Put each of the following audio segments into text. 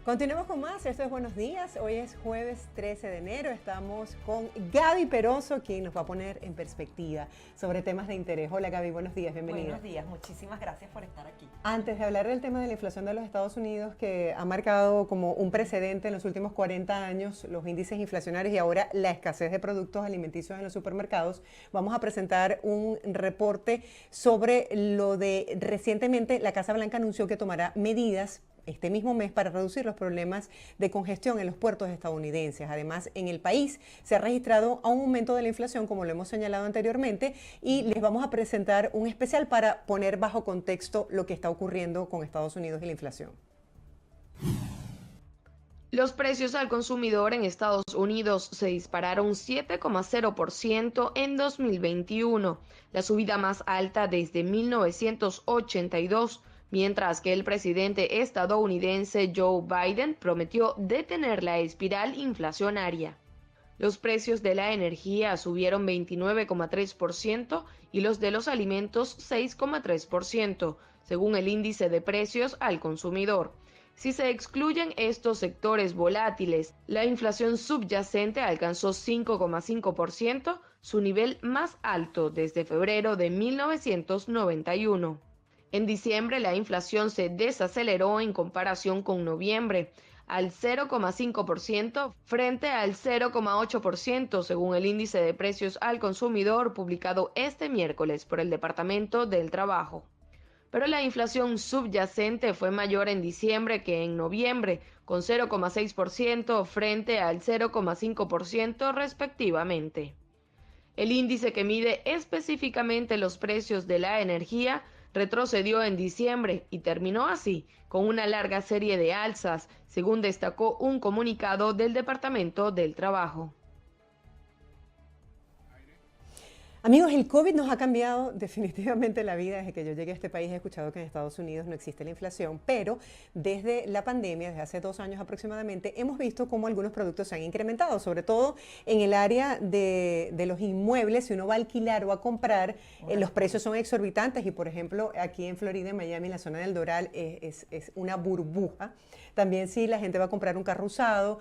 Continuamos con más, esto es Buenos Días, hoy es jueves 13 de enero, estamos con Gaby Peroso, quien nos va a poner en perspectiva sobre temas de interés. Hola Gaby, buenos días, bienvenida. Buenos días, muchísimas gracias por estar aquí. Antes de hablar del tema de la inflación de los Estados Unidos, que ha marcado como un precedente en los últimos 40 años, los índices inflacionarios y ahora la escasez de productos alimenticios en los supermercados, vamos a presentar un reporte sobre lo de recientemente la Casa Blanca anunció que tomará medidas este mismo mes para reducir los problemas de congestión en los puertos estadounidenses. Además, en el país se ha registrado un aumento de la inflación, como lo hemos señalado anteriormente, y les vamos a presentar un especial para poner bajo contexto lo que está ocurriendo con Estados Unidos y la inflación. Los precios al consumidor en Estados Unidos se dispararon 7,0% en 2021, la subida más alta desde 1982, mientras que el presidente estadounidense Joe Biden prometió detener la espiral inflacionaria. Los precios de la energía subieron 29,3% y los de los alimentos 6,3%, según el índice de precios al consumidor. Si se excluyen estos sectores volátiles, la inflación subyacente alcanzó 5,5%, su nivel más alto desde febrero de 1991. En diciembre la inflación se desaceleró en comparación con noviembre, al 0,5% frente al 0,8% según el índice de precios al consumidor publicado este miércoles por el Departamento del Trabajo. Pero la inflación subyacente fue mayor en diciembre que en noviembre, con 0,6% frente al 0,5% respectivamente. El índice que mide específicamente los precios de la energía retrocedió en diciembre y terminó así, con una larga serie de alzas, según destacó un comunicado del Departamento del Trabajo. Amigos, el COVID nos ha cambiado definitivamente la vida. Desde que yo llegué a este país he escuchado que en Estados Unidos no existe la inflación, pero desde la pandemia, desde hace 2 años aproximadamente, hemos visto cómo algunos productos se han incrementado, sobre todo en el área de los inmuebles. Si uno va a alquilar o a comprar, los precios son exorbitantes y, por ejemplo, aquí en Florida, en Miami, en la zona del Doral, es una burbuja. También si la gente va a comprar un carro usado,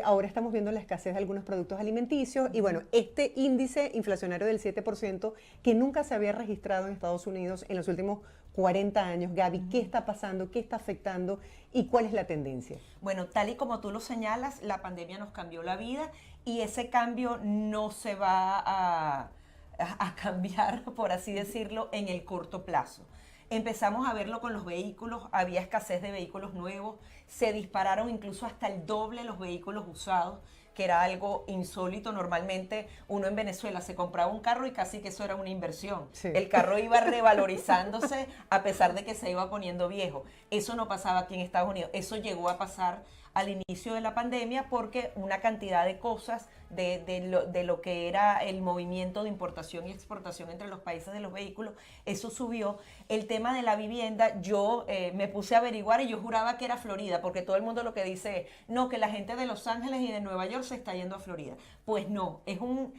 ahora estamos viendo la escasez de algunos productos alimenticios y bueno, este índice inflacionario del 7% que nunca se había registrado en Estados Unidos en los últimos 40 años. Gaby, ¿qué está pasando? ¿Qué está afectando? ¿Y cuál es la tendencia? Bueno, tal y como tú lo señalas, la pandemia nos cambió la vida y ese cambio no se va a cambiar, por así decirlo, en el corto plazo. Empezamos a verlo con los vehículos, había escasez de vehículos nuevos, se dispararon incluso hasta el doble los vehículos usados, que era algo insólito. Normalmente uno en Venezuela se compraba un carro y casi que eso era una inversión. Sí. El carro iba revalorizándose a pesar de que se iba poniendo viejo. Eso no pasaba aquí en Estados Unidos, eso llegó a pasar al inicio de la pandemia porque una cantidad de cosas de lo que era el movimiento de importación y exportación entre los países de los vehículos, eso subió. El tema de la vivienda, yo me puse a averiguar y yo juraba que era Florida, porque todo el mundo lo que dice es, no, que la gente de Los Ángeles y de Nueva York se está yendo a Florida. Pues no, es un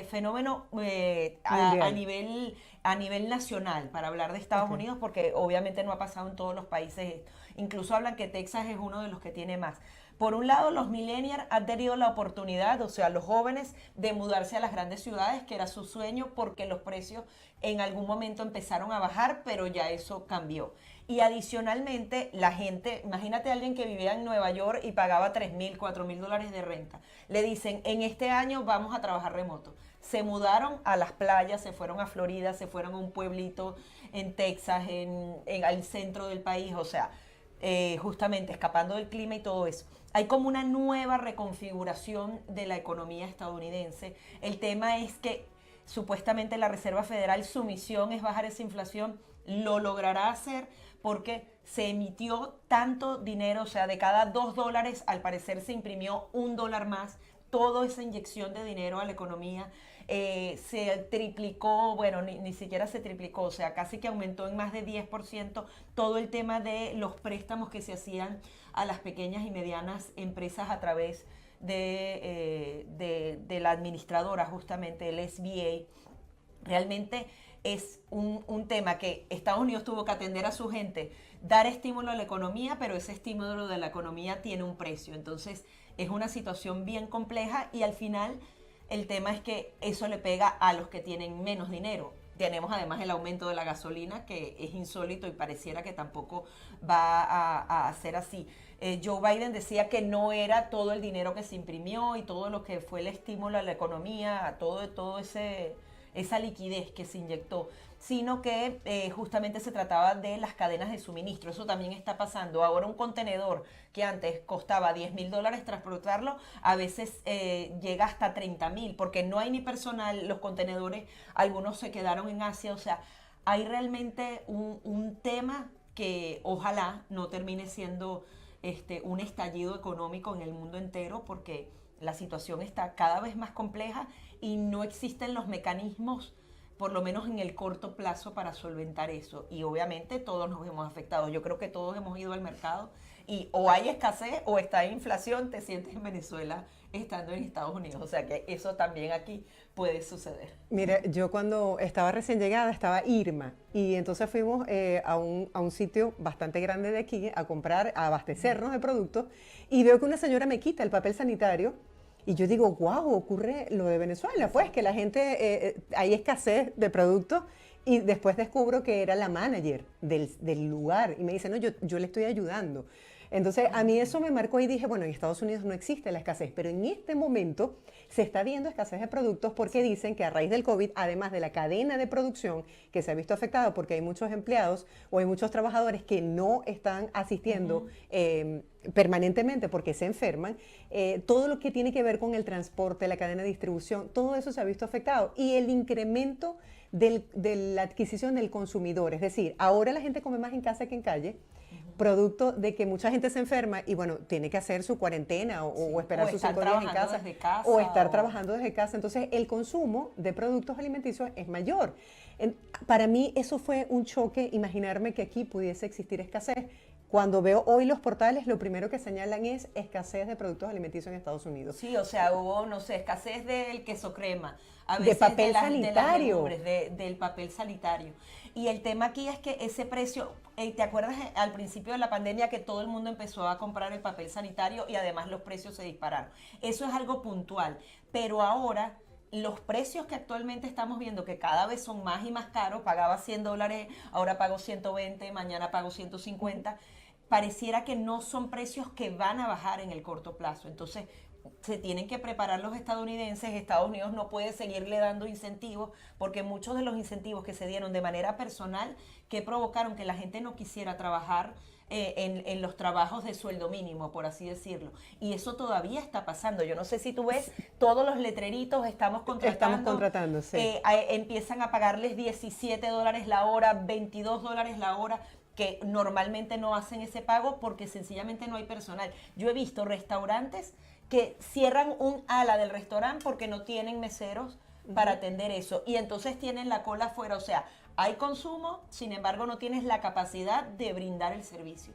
fenómeno a nivel nacional, para hablar de Estados Unidos, porque obviamente no ha pasado en todos los países. Incluso hablan que Texas es uno de los que tiene más. Por un lado, los millennials han tenido la oportunidad, o sea, los jóvenes, de mudarse a las grandes ciudades, que era su sueño, porque los precios en algún momento empezaron a bajar, pero ya eso cambió. Y adicionalmente, la gente, imagínate a alguien que vivía en Nueva York y pagaba $3,000, $4,000 de renta. Le dicen, en este año vamos a trabajar remoto. Se mudaron a las playas, se fueron a Florida, se fueron a un pueblito en Texas, al centro del país, o sea, justamente escapando del clima y todo eso. Hay como una nueva reconfiguración de la economía estadounidense. El tema es que supuestamente la Reserva Federal, su misión es bajar esa inflación, lo logrará hacer porque se emitió tanto dinero, o sea, de cada $2 al parecer se imprimió $1 más. Toda esa inyección de dinero a la economía se triplicó, bueno, ni siquiera se triplicó, o sea, casi que aumentó en más de 10% todo el tema de los préstamos que se hacían a las pequeñas y medianas empresas a través de la administradora, justamente el SBA. Realmente es un tema que Estados Unidos tuvo que atender a su gente dar estímulo a la economía, pero ese estímulo de la economía tiene un precio. Entonces es una situación bien compleja y al final el tema es que eso le pega a los que tienen menos dinero. Tenemos además el aumento de la gasolina, que es insólito y pareciera que tampoco va a ser así. Joe Biden decía que no era todo el dinero que se imprimió y todo lo que fue el estímulo a la economía, a todo esa liquidez que se inyectó, sino que justamente se trataba de las cadenas de suministro. Eso también está pasando. Ahora un contenedor que antes costaba $10,000 transportarlo, a veces llega hasta 30,000, porque no hay ni personal, los contenedores, algunos se quedaron en Asia, o sea, hay realmente un tema que ojalá no termine siendo un estallido económico en el mundo entero, porque la situación está cada vez más compleja y no existen los mecanismos, por lo menos en el corto plazo, para solventar eso. Y obviamente todos nos hemos afectado. Yo creo que todos hemos ido al mercado y o hay escasez o está inflación, te sientes en Venezuela estando en Estados Unidos. O sea que eso también aquí puede suceder. Mira, yo cuando estaba recién llegada estaba Irma y entonces fuimos a un sitio bastante grande de aquí a comprar, a abastecernos de productos y veo que una señora me quita el papel sanitario. Y yo digo, wow, ocurre lo de Venezuela, pues que la gente, hay escasez de productos y después descubro que era la manager del lugar y me dice, no, yo le estoy ayudando. Entonces a mí eso me marcó y dije, bueno, en Estados Unidos no existe la escasez, pero en este momento se está viendo escasez de productos porque dicen que a raíz del COVID, además de la cadena de producción que se ha visto afectada porque hay muchos empleados o hay muchos trabajadores que no están asistiendo permanentemente porque se enferman, todo lo que tiene que ver con el transporte, la cadena de distribución, todo eso se ha visto afectado y el incremento de la adquisición del consumidor, es decir, ahora la gente come más en casa que en calle, producto de que mucha gente se enferma y bueno, tiene que hacer su cuarentena o esperar sus 5 días en casa, o estar trabajando desde casa. Entonces el consumo de productos alimenticios es mayor. Para mí eso fue un choque, imaginarme que aquí pudiese existir escasez. Cuando veo hoy los portales, lo primero que señalan es escasez de productos alimenticios en Estados Unidos. Sí, o sea, hubo, no sé, escasez del queso crema, a De veces papel sanitario. del papel sanitario. Y el tema aquí es que ese precio, ¿te acuerdas al principio de la pandemia que todo el mundo empezó a comprar el papel sanitario y además los precios se dispararon? Eso es algo puntual, pero ahora los precios que actualmente estamos viendo, que cada vez son más y más caros, pagaba $100, ahora pago 120, mañana pago 150, pareciera que no son precios que van a bajar en el corto plazo. Entonces, se tienen que preparar los estadounidenses. Estados Unidos no puede seguirle dando incentivos porque muchos de los incentivos que se dieron de manera personal que provocaron que la gente no quisiera trabajar en los trabajos de sueldo mínimo, por así decirlo. Y eso todavía está pasando. Yo no sé si tú ves todos los letreritos, estamos contratando, sí. Empiezan a pagarles $17 la hora, $22 la hora, que normalmente no hacen ese pago porque sencillamente no hay personal. Yo he visto restaurantes que cierran un ala del restaurante porque no tienen meseros para atender eso y entonces tienen la cola afuera. O sea, hay consumo, sin embargo no tienes la capacidad de brindar el servicio.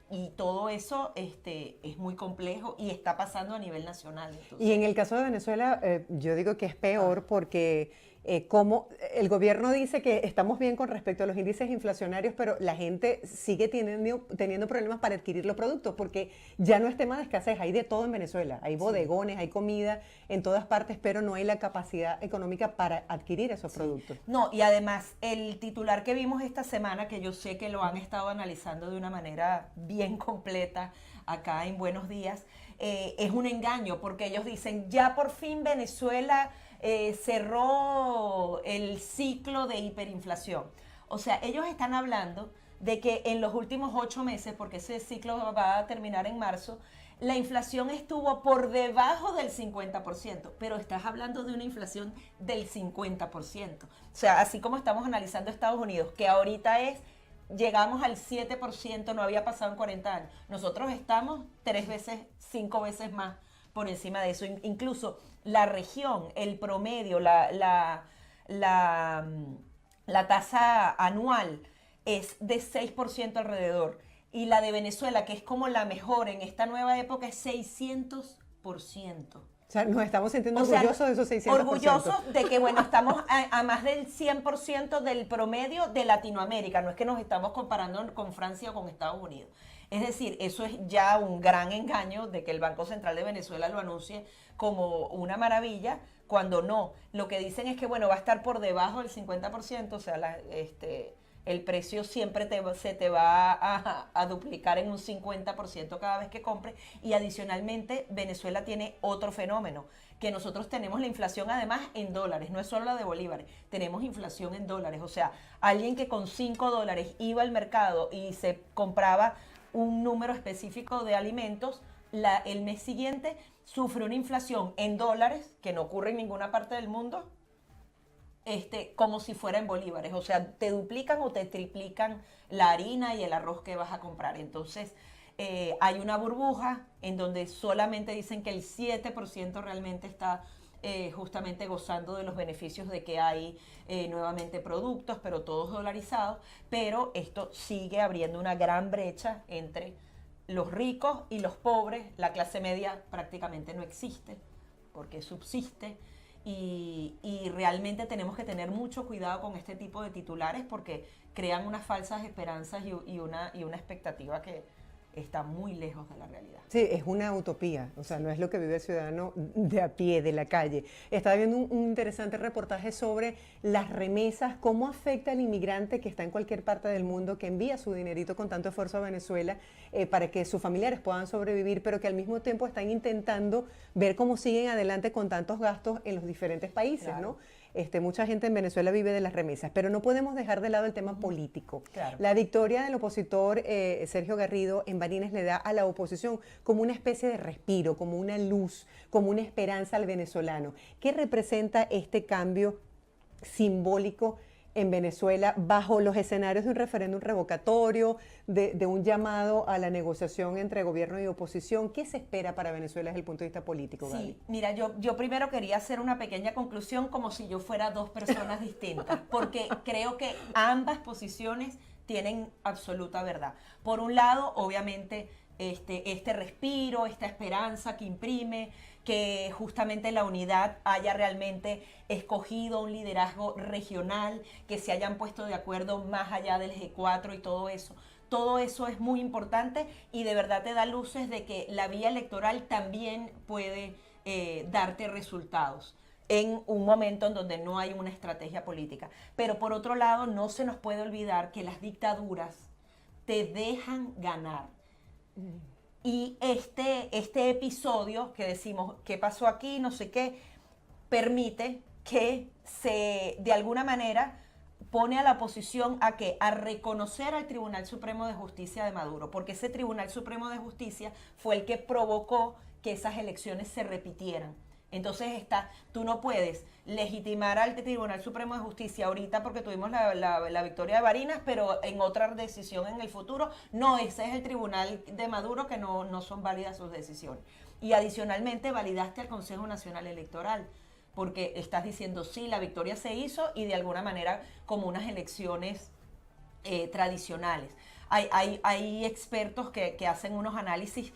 Y todo eso es muy complejo y está pasando a nivel nacional. Entonces. Y en el caso de Venezuela, yo digo que es peor porque como el gobierno dice que estamos bien con respecto a los índices inflacionarios, pero la gente sigue teniendo problemas para adquirir los productos porque ya no es tema de escasez, hay de todo en Venezuela, hay bodegones, hay comida en todas partes, pero no hay la capacidad económica para adquirir esos productos. No, y además el titular que vimos esta semana, que yo sé que lo han estado analizando de una manera bien completa acá en Buenos Días, es un engaño porque ellos dicen, ya por fin Venezuela cerró el ciclo de hiperinflación. O sea, ellos están hablando de que en los últimos 8 meses, porque ese ciclo va a terminar en marzo, la inflación estuvo por debajo del 50%, pero estás hablando de una inflación del 50%. O sea, así como estamos analizando Estados Unidos, que ahorita llegamos al 7%, no había pasado en 40 años. Nosotros estamos 3 veces, 5 veces más por encima de eso. Incluso la región, el promedio, la tasa anual es de 6% alrededor. Y la de Venezuela, que es como la mejor en esta nueva época, es 600%. O sea, nos estamos sintiendo O sea, orgullosos de esos 600%. orgullosos de que, bueno, estamos a más del 100% del promedio de Latinoamérica. No es que nos estamos comparando con Francia o con Estados Unidos. Es decir, eso es ya un gran engaño de que el Banco Central de Venezuela lo anuncie como una maravilla, cuando no. Lo que dicen es que, bueno, va a estar por debajo del 50%, o sea, el precio siempre se te va a duplicar en un 50% cada vez que compres. Y adicionalmente, Venezuela tiene otro fenómeno, que nosotros tenemos la inflación además en dólares, no es solo la de bolívares, tenemos inflación en dólares. O sea, alguien que con $5 iba al mercado y se compraba un número específico de alimentos, el mes siguiente sufre una inflación en dólares, que no ocurre en ninguna parte del mundo, como si fuera en bolívares. O sea, te duplican o te triplican la harina y el arroz que vas a comprar. Entonces, hay una burbuja en donde solamente dicen que el 7% realmente está justamente gozando de los beneficios de que hay nuevamente productos, pero todos dolarizados. Pero esto sigue abriendo una gran brecha entre los ricos y los pobres. La clase media prácticamente no existe porque subsiste. Y realmente tenemos que tener mucho cuidado con este tipo de titulares porque crean unas falsas esperanzas y una expectativa que está muy lejos de la realidad. Sí, es una utopía, o sea, no es lo que vive el ciudadano de a pie, de la calle. Estaba viendo un interesante reportaje sobre las remesas, cómo afecta al inmigrante que está en cualquier parte del mundo, que envía su dinerito con tanto esfuerzo a Venezuela para que sus familiares puedan sobrevivir, pero que al mismo tiempo están intentando ver cómo siguen adelante con tantos gastos en los diferentes países, claro, ¿no? Mucha gente en Venezuela vive de las remesas, pero no podemos dejar de lado el tema político. Claro. La victoria del opositor Sergio Garrido en Barinas le da a la oposición como una especie de respiro, como una luz, como una esperanza al venezolano. ¿Qué representa este cambio simbólico en Venezuela bajo los escenarios de un referéndum revocatorio, de un llamado a la negociación entre gobierno y oposición? ¿Qué se espera para Venezuela desde el punto de vista político, Gaby? Sí, mira, yo primero quería hacer una pequeña conclusión como si yo fuera dos personas distintas, porque creo que ambas posiciones tienen absoluta verdad. Por un lado, obviamente, este respiro, esta esperanza que imprime, que justamente la unidad haya realmente escogido un liderazgo regional, que se hayan puesto de acuerdo más allá del G4 y todo eso. Todo eso es muy importante y de verdad te da luces de que la vía electoral también puede darte resultados en un momento en donde no hay una estrategia política. Pero por otro lado, no se nos puede olvidar que las dictaduras te dejan ganar. Y este episodio que decimos, ¿qué pasó aquí? No sé qué, permite que de alguna manera pone a la oposición a reconocer al Tribunal Supremo de Justicia de Maduro, porque ese Tribunal Supremo de Justicia fue el que provocó que esas elecciones se repitieran. Entonces tú no puedes legitimar al Tribunal Supremo de Justicia ahorita porque tuvimos la victoria de Barinas, pero en otra decisión en el futuro, no, ese es el Tribunal de Maduro que no son válidas sus decisiones. Y adicionalmente validaste al Consejo Nacional Electoral, porque estás diciendo, sí, la victoria se hizo y de alguna manera como unas elecciones tradicionales. Hay expertos que hacen unos análisis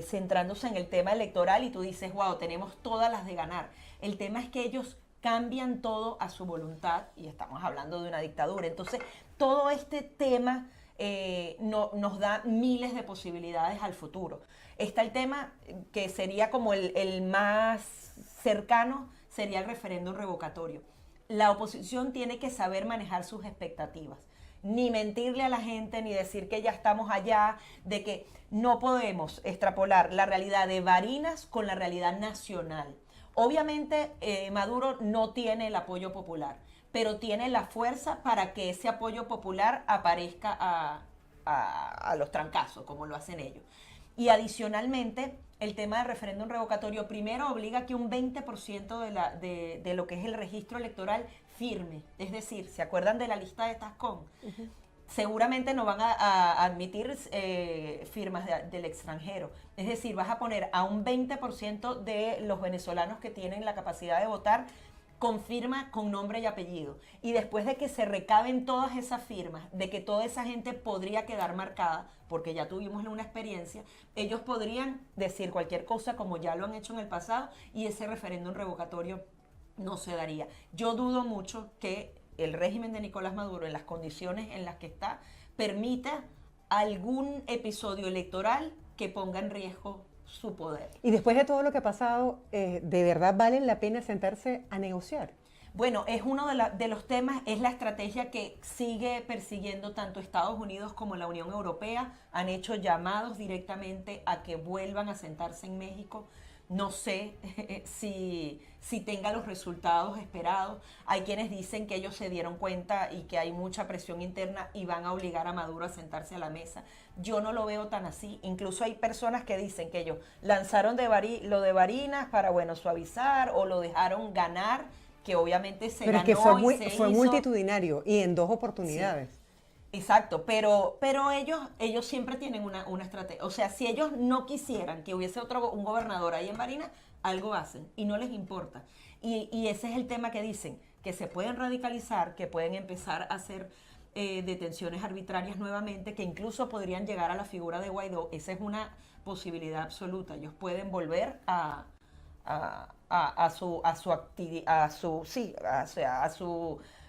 centrándose en el tema electoral y tú dices, wow, tenemos todas las de ganar. El tema es que ellos cambian todo a su voluntad y estamos hablando de una dictadura. Entonces, todo este tema nos da miles de posibilidades al futuro. Está el tema que sería como el más cercano, sería el referéndum revocatorio. La oposición tiene que saber manejar sus expectativas. Ni mentirle a la gente, ni decir que ya estamos allá, de que no podemos extrapolar la realidad de Barinas con la realidad nacional. Obviamente Maduro no tiene el apoyo popular, pero tiene la fuerza para que ese apoyo popular aparezca a los trancazos, como lo hacen ellos. Y adicionalmente, el tema del referéndum revocatorio primero obliga que un 20% de lo que es el registro electoral firme. Es decir, ¿se acuerdan de la lista de Tascón? Uh-huh. Seguramente no van a admitir firmas del extranjero. Es decir, vas a poner a un 20% de los venezolanos que tienen la capacidad de votar confirma con nombre y apellido. Y después de que se recaben todas esas firmas, de que toda esa gente podría quedar marcada, porque ya tuvimos una experiencia, ellos podrían decir cualquier cosa como ya lo han hecho en el pasado y ese referéndum revocatorio no se daría. Yo dudo mucho que el régimen de Nicolás Maduro, en las condiciones en las que está, permita algún episodio electoral que ponga en riesgo su poder. Y después de todo lo que ha pasado, ¿de verdad vale la pena sentarse a negociar? Bueno, es uno de los temas, es la estrategia que sigue persiguiendo tanto Estados Unidos como la Unión Europea. Han hecho llamados directamente a que vuelvan a sentarse en México. No sé si tenga los resultados esperados. Hay quienes dicen que ellos se dieron cuenta y que hay mucha presión interna y van a obligar a Maduro a sentarse a la mesa. Yo no lo veo tan así. Incluso hay personas que dicen que ellos lanzaron lo de Barinas para, bueno, suavizar, o lo dejaron ganar, que obviamente se ganó. Pero es que fue hizo multitudinario y en 2 oportunidades. Sí. Exacto, pero ellos siempre tienen una estrategia. O sea, si ellos no quisieran que hubiese un gobernador ahí en Barinas, algo hacen y no les importa. Y ese es el tema que dicen, que se pueden radicalizar, que pueden empezar a hacer detenciones arbitrarias nuevamente, que incluso podrían llegar a la figura de Guaidó. Esa es una posibilidad absoluta. Ellos pueden volver a su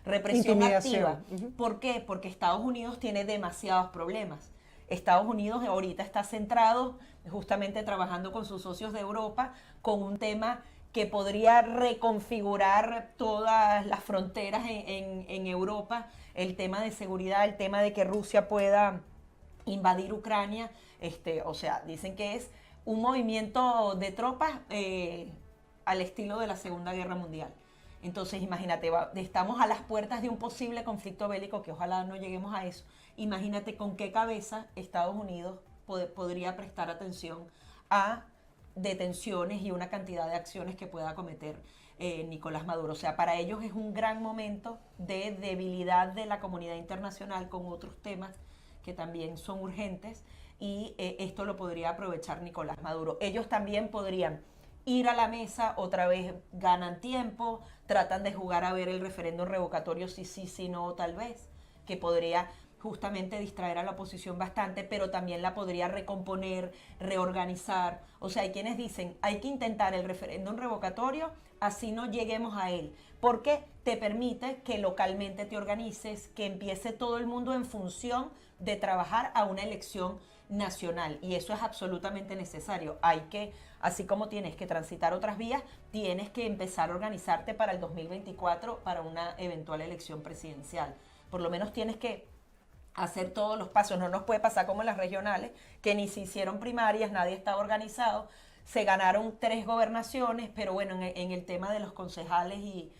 represión activa. ¿Por qué? Porque Estados Unidos tiene demasiados problemas. Estados Unidos ahorita está centrado, justamente trabajando con sus socios de Europa, con un tema que podría reconfigurar todas las fronteras en Europa, el tema de seguridad, el tema de que Rusia pueda invadir Ucrania. O sea, dicen que es un movimiento de tropas al estilo de la Segunda Guerra Mundial. Entonces, imagínate, estamos a las puertas de un posible conflicto bélico, que ojalá no lleguemos a eso. Imagínate con qué cabeza Estados Unidos podría prestar atención a detenciones y una cantidad de acciones que pueda cometer Nicolás Maduro. O sea, para ellos es un gran momento de debilidad de la comunidad internacional con otros temas que también son urgentes, y esto lo podría aprovechar Nicolás Maduro. Ellos también podrían ir a la mesa, otra vez ganan tiempo, tratan de jugar a ver el referéndum revocatorio, si no, tal vez, que podría justamente distraer a la oposición bastante, pero también la podría recomponer, reorganizar. O sea, hay quienes dicen, hay que intentar el referéndum revocatorio, así no lleguemos a él, porque te permite que localmente te organices, que empiece todo el mundo en función de trabajar a una elección nacional, y eso es absolutamente necesario. Hay que, así como tienes que transitar otras vías, tienes que empezar a organizarte para el 2024, para una eventual elección presidencial. Por lo menos tienes que hacer todos los pasos. No nos puede pasar como en las regionales, que ni se hicieron primarias, nadie estaba organizado, se ganaron 3 gobernaciones, pero bueno, en el tema de los concejales y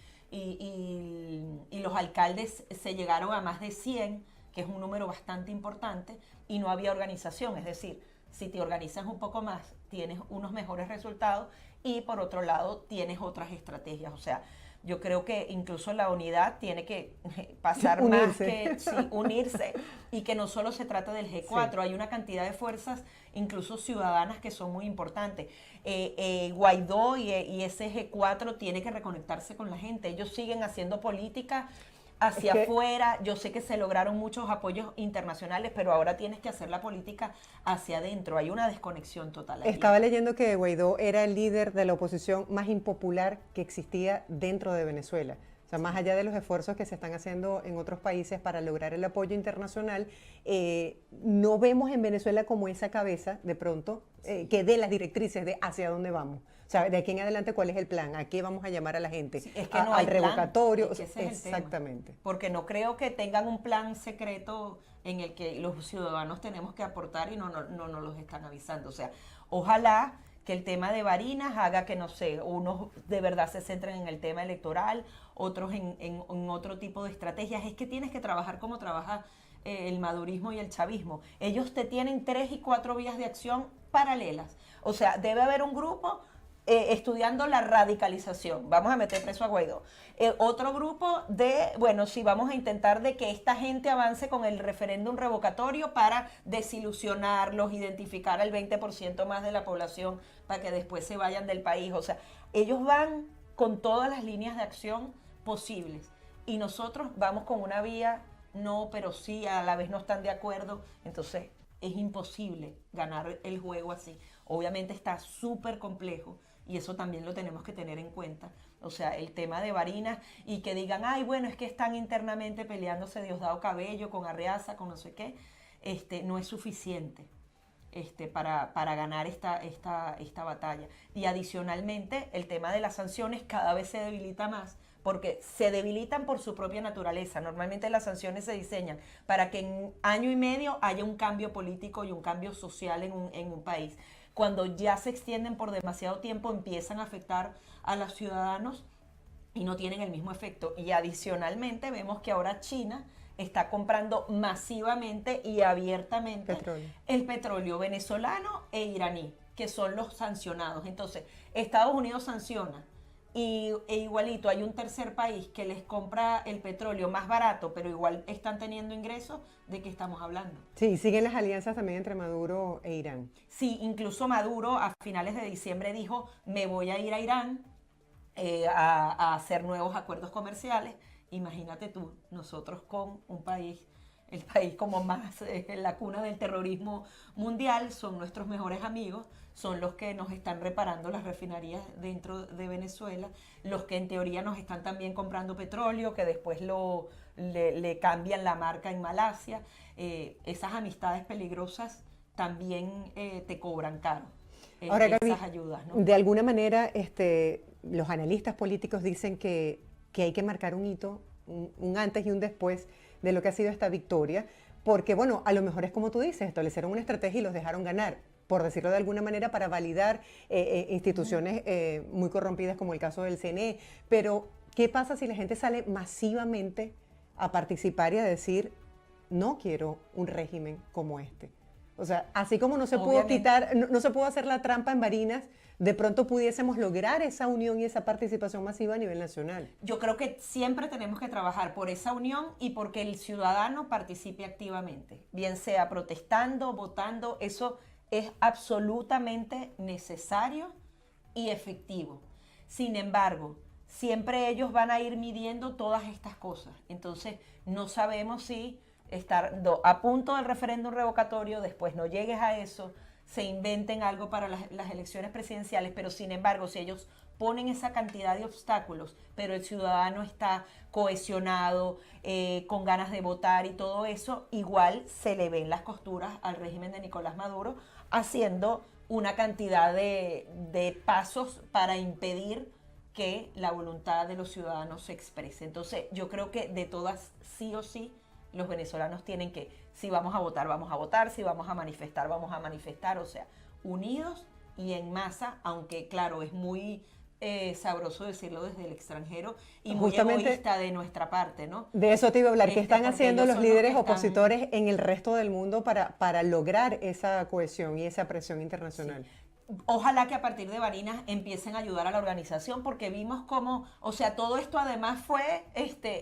los alcaldes se llegaron a más de 100, que es un número bastante importante, y no había organización. Es decir, si te organizas un poco más, tienes unos mejores resultados, y por otro lado tienes otras estrategias. O sea, yo creo que incluso la unidad tiene que pasar más que unirse, y que no solo se trata del G4, sí. Hay una cantidad de fuerzas, incluso ciudadanas, que son muy importantes. Guaidó y ese G4 tiene que reconectarse con la gente. Ellos siguen haciendo política hacia afuera. Yo sé que se lograron muchos apoyos internacionales, pero ahora tienes que hacer la política hacia adentro. Hay una desconexión total allí. Estaba leyendo que Guaidó era el líder de la oposición más impopular que existía dentro de Venezuela. O sea, más allá de los esfuerzos que se están haciendo en otros países para lograr el apoyo internacional, no vemos en Venezuela como esa cabeza, de pronto, que dé las directrices de hacia dónde vamos. O sea, de aquí en adelante, ¿cuál es el plan? ¿A qué vamos a llamar a la gente? Sí, es que no hay al revocatorio. Es que ese es exactamente. El tema. Porque no creo que tengan un plan secreto en el que los ciudadanos tenemos que aportar y no nos los están avisando. O sea, ojalá que el tema de Barinas haga que, no sé, unos de verdad se centren en el tema electoral, otros en otro tipo de estrategias. Es que tienes que trabajar como trabaja el madurismo y el chavismo. Ellos te tienen 3 y 4 vías de acción paralelas. O sea, debe haber un grupo estudiando la radicalización, vamos a meter preso a Guaidó. Otro grupo bueno, sí, vamos a intentar de que esta gente avance con el referéndum revocatorio para desilusionarlos, identificar al 20% más de la población para que después se vayan del país. O sea, ellos van con todas las líneas de acción posibles. Y nosotros vamos con una vía, no, pero sí, a la vez no están de acuerdo. Entonces es imposible ganar el juego así. Obviamente está súper complejo y eso también lo tenemos que tener en cuenta. O sea, el tema de Barinas y que digan, ay, bueno, es que están internamente peleándose Diosdado Cabello con Arreaza, con no sé qué, no es suficiente. Para ganar esta batalla. Y adicionalmente, el tema de las sanciones cada vez se debilita más, porque se debilitan por su propia naturaleza. Normalmente las sanciones se diseñan para que en año y medio haya un cambio político y un cambio social en un país. Cuando ya se extienden por demasiado tiempo, empiezan a afectar a los ciudadanos y no tienen el mismo efecto. Y adicionalmente vemos que ahora China está comprando masivamente y abiertamente el petróleo venezolano e iraní, que son los sancionados. Entonces, Estados Unidos sanciona e igualito hay un tercer país que les compra el petróleo más barato, pero igual están teniendo ingresos. ¿De qué estamos hablando? Sí, siguen las alianzas también entre Maduro e Irán. Sí, incluso Maduro a finales de diciembre dijo, me voy a ir a Irán a hacer nuevos acuerdos comerciales. Imagínate tú, nosotros con un país, el país como más la cuna del terrorismo mundial, son nuestros mejores amigos, son los que nos están reparando las refinerías dentro de Venezuela, los que en teoría nos están también comprando petróleo, que después le cambian la marca en Malasia. Esas amistades peligrosas también te cobran caro. Ahora, esas Gaby, ayudas, ¿no? de alguna manera los analistas políticos dicen que hay que marcar un hito, un antes y un después de lo que ha sido esta victoria, porque bueno, a lo mejor es como tú dices, establecieron una estrategia y los dejaron ganar, por decirlo de alguna manera, para validar instituciones muy corrompidas como el caso del CNE. Pero, ¿qué pasa si la gente sale masivamente a participar y a decir, no quiero un régimen como este? O sea, así como no se pudo quitar, no se pudo hacer la trampa en Barinas, de pronto pudiésemos lograr esa unión y esa participación masiva a nivel nacional. Yo creo que siempre tenemos que trabajar por esa unión y porque el ciudadano participe activamente, bien sea protestando, votando. Eso es absolutamente necesario y efectivo. Sin embargo, siempre ellos van a ir midiendo todas estas cosas. Entonces, no sabemos si estar a punto del referéndum revocatorio, después no llegues a eso, se inventen algo para las elecciones presidenciales, pero sin embargo, si ellos ponen esa cantidad de obstáculos, pero el ciudadano está cohesionado, con ganas de votar y todo eso, igual se le ven las costuras al régimen de Nicolás Maduro, haciendo una cantidad de pasos para impedir que la voluntad de los ciudadanos se exprese. Entonces, yo creo que de todas, sí o sí, los venezolanos tienen que, si vamos a votar, si vamos a manifestar, o sea, unidos y en masa, aunque claro, es muy sabroso decirlo desde el extranjero y muy egoísta de nuestra parte, ¿no? De eso te iba a hablar, ¿qué están haciendo los líderes opositores en el resto del mundo para lograr esa cohesión y esa presión internacional? Sí. Ojalá que a partir de Barinas empiecen a ayudar a la organización, porque vimos cómo, o sea, todo esto además fue,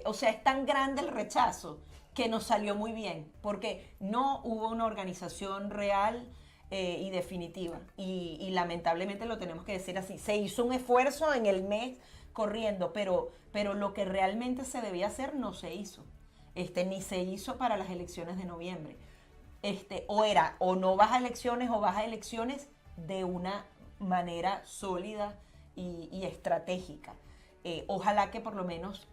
o sea, es tan grande el rechazo que nos salió muy bien, porque no hubo una organización real y definitiva. Y lamentablemente lo tenemos que decir así. Se hizo un esfuerzo en el mes corriendo, pero lo que realmente se debía hacer no se hizo. Ni se hizo para las elecciones de noviembre. O no vas a elecciones o vas a elecciones de una manera sólida y estratégica. Ojalá que por lo menos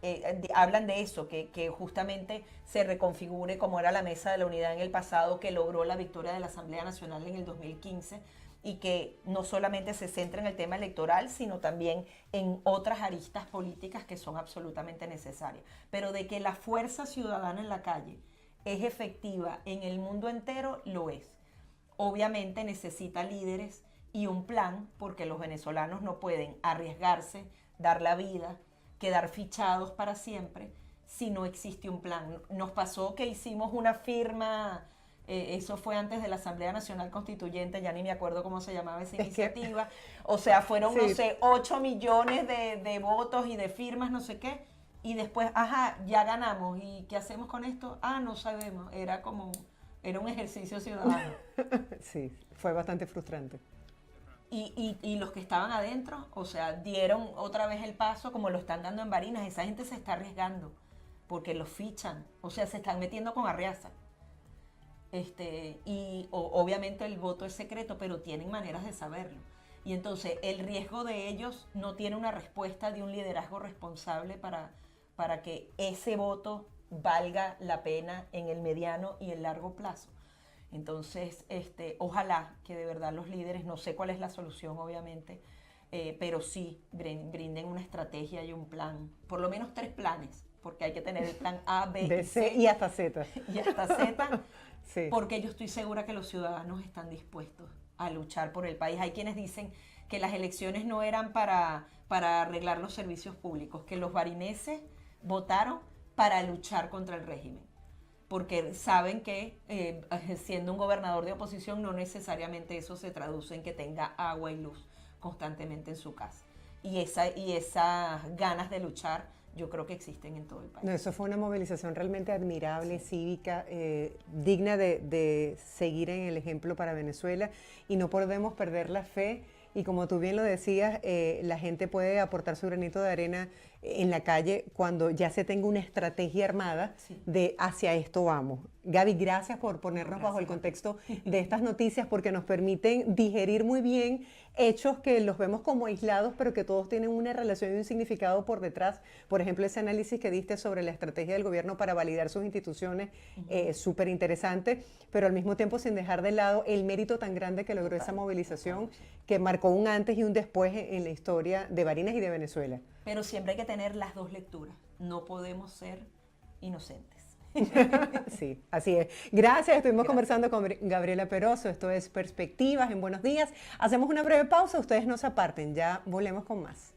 hablan de eso, que justamente se reconfigure como era la Mesa de la Unidad en el pasado, que logró la victoria de la Asamblea Nacional en el 2015 y que no solamente se centra en el tema electoral, sino también en otras aristas políticas que son absolutamente necesarias. Pero de que la fuerza ciudadana en la calle es efectiva en el mundo entero, lo es. Obviamente necesita líderes y un plan, porque los venezolanos no pueden arriesgarse, dar la vida, quedar fichados para siempre, si no existe un plan. Nos pasó que hicimos una firma, eso fue antes de la Asamblea Nacional Constituyente, ya ni me acuerdo cómo se llamaba esa iniciativa, o sea, fueron, sí, no sé, 8 millones de votos y de firmas, no sé qué, y después, ya ganamos, ¿y qué hacemos con esto? No sabemos, era un ejercicio ciudadano. Sí, fue bastante frustrante. Y los que estaban adentro, o sea, dieron otra vez el paso como lo están dando en Barinas. Esa gente se está arriesgando porque los fichan, o sea, se están metiendo con Arriaza. Obviamente el voto es secreto, pero tienen maneras de saberlo. Y entonces el riesgo de ellos no tiene una respuesta de un liderazgo responsable para que ese voto valga la pena en el mediano y el largo plazo. Entonces, ojalá que de verdad los líderes, no sé cuál es la solución obviamente, pero sí brinden una estrategia y un plan, por lo menos 3 planes, porque hay que tener el plan A, B, y C y hasta Z. Y hasta Z, sí. Porque yo estoy segura que los ciudadanos están dispuestos a luchar por el país. Hay quienes dicen que las elecciones no eran para arreglar los servicios públicos, que los barineses votaron para luchar contra el régimen, porque saben que siendo un gobernador de oposición no necesariamente eso se traduce en que tenga agua y luz constantemente en su casa. Y esas ganas de luchar yo creo que existen en todo el país. No, eso fue una movilización realmente admirable, sí. Cívica, digna de seguir en el ejemplo para Venezuela, y no podemos perder la fe. Y como tú bien lo decías, la gente puede aportar su granito de arena en la calle cuando ya se tenga una estrategia armada de hacia esto vamos. Gaby, gracias por ponernos bajo el contexto de estas noticias, porque nos permiten digerir muy bien hechos que los vemos como aislados, pero que todos tienen una relación y un significado por detrás. Por ejemplo, ese análisis que diste sobre la estrategia del gobierno para validar sus instituciones, súper interesante, pero al mismo tiempo sin dejar de lado el mérito tan grande que logró esa movilización, que marcó un antes y un después en la historia de Barinas y de Venezuela. Pero siempre hay que tener las dos lecturas. No podemos ser inocentes. Sí, así es. Gracias, estuvimos conversando con Gabriela Peroso. Esto es Perspectivas en Buenos Días. Hacemos una breve pausa, ustedes no se aparten, ya volvemos con más.